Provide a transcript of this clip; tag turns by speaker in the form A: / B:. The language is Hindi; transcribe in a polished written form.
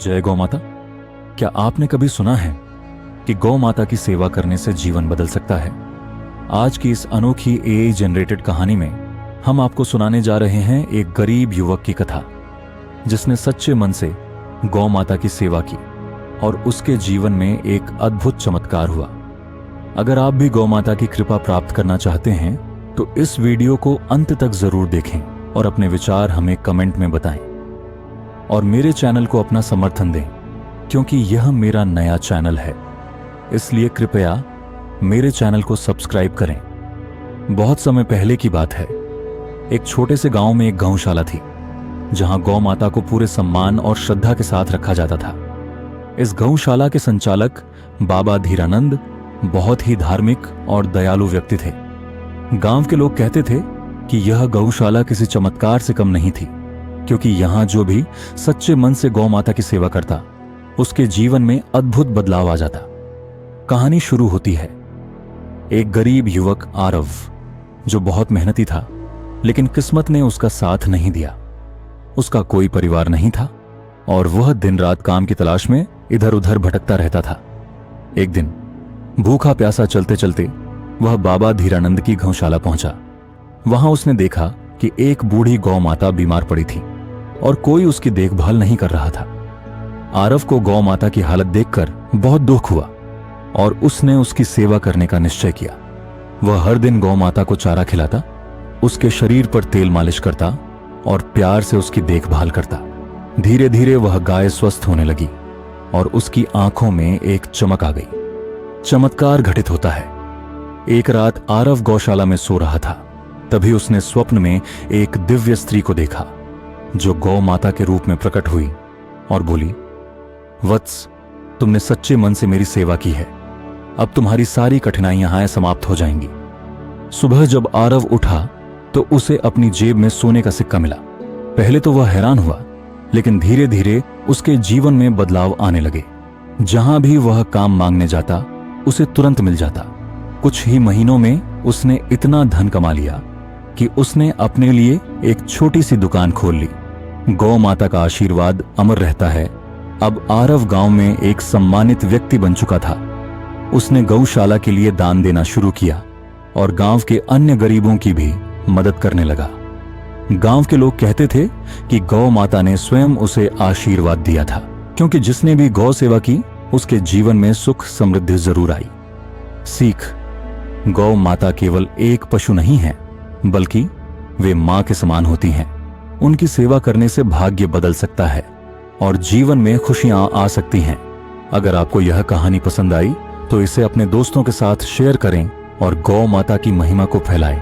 A: जय गौ माता। क्या आपने कभी सुना है कि गौ माता की सेवा करने से जीवन बदल सकता है? आज की इस अनोखी एआई जनरेटेड कहानी में हम आपको सुनाने जा रहे हैं एक गरीब युवक की कथा, जिसने सच्चे मन से गौ माता की सेवा की और उसके जीवन में एक अद्भुत चमत्कार हुआ। अगर आप भी गौ माता की कृपा प्राप्त करना चाहते हैं तो इस वीडियो को अंत तक जरूर देखें और अपने विचार हमें कमेंट में बताएं। और मेरे चैनल को अपना समर्थन दें, क्योंकि यह मेरा नया चैनल है, इसलिए कृपया मेरे चैनल को सब्सक्राइब करें। बहुत समय पहले की बात है। एक छोटे से गांव में एक गौशाला थी, जहां गौ माता को पूरे सम्मान और श्रद्धा के साथ रखा जाता था। इस गौशाला के संचालक बाबा धीरानंद बहुत ही धार्मिक और दयालु व्यक्ति थे। गांव के लोग कहते थे कि यह गौशाला किसी चमत्कार से कम नहीं थी, क्योंकि यहां जो भी सच्चे मन से गौ माता की सेवा करता, उसके जीवन में अद्भुत बदलाव आ जाता। कहानी शुरू होती है एक गरीब युवक आरव, जो बहुत मेहनती था, लेकिन किस्मत ने उसका साथ नहीं दिया। उसका कोई परिवार नहीं था और वह दिन रात काम की तलाश में इधर उधर भटकता रहता था। एक दिन भूखा प्यासा चलते चलते वह बाबा धीरानंद की गौशाला पहुंचा। वहां उसने देखा कि एक बूढ़ी गौ माता बीमार पड़ी थी और कोई उसकी देखभाल नहीं कर रहा था। आरव को गौ माता की हालत देखकर बहुत दुख हुआ और उसने उसकी सेवा करने का निश्चय किया। वह हर दिन गौ माता को चारा खिलाता, उसके शरीर पर तेल मालिश करता और प्यार से उसकी देखभाल करता। धीरे धीरे वह गाय स्वस्थ होने लगी और उसकी आंखों में एक चमक आ गई। चमत्कार घटित होता है। एक रात आरव गौशाला में सो रहा था, तभी उसने स्वप्न में एक दिव्य स्त्री को देखा, जो गौ माता के रूप में प्रकट हुई और बोली, वत्स, तुमने सच्चे मन से मेरी सेवा की है, अब तुम्हारी सारी कठिनाइयां समाप्त हो जाएंगी। सुबह जब आरव उठा तो उसे अपनी जेब में सोने का सिक्का मिला। पहले तो वह हैरान हुआ, लेकिन धीरे धीरे उसके जीवन में बदलाव आने लगे। जहां भी वह काम मांगने जाता, उसे तुरंत मिल जाता। कुछ ही महीनों में उसने इतना धन कमा लिया कि उसने अपने लिए एक छोटी सी दुकान खोल ली। गौ माता का आशीर्वाद अमर रहता है। अब आरव गांव में एक सम्मानित व्यक्ति बन चुका था। उसने गौशाला के लिए दान देना शुरू किया और गांव के अन्य गरीबों की भी मदद करने लगा। गांव के लोग कहते थे कि गौ माता ने स्वयं उसे आशीर्वाद दिया था, क्योंकि जिसने भी गौ सेवा की, उसके जीवन में सुख समृद्धि जरूर आई। सीख: गौ माता केवल एक पशु नहीं है, बल्कि वे मां के समान होती हैं। उनकी सेवा करने से भाग्य बदल सकता है और जीवन में खुशियां आ सकती हैं। अगर आपको यह कहानी पसंद आई तो इसे अपने दोस्तों के साथ शेयर करें और गौ माता की महिमा को फैलाएं।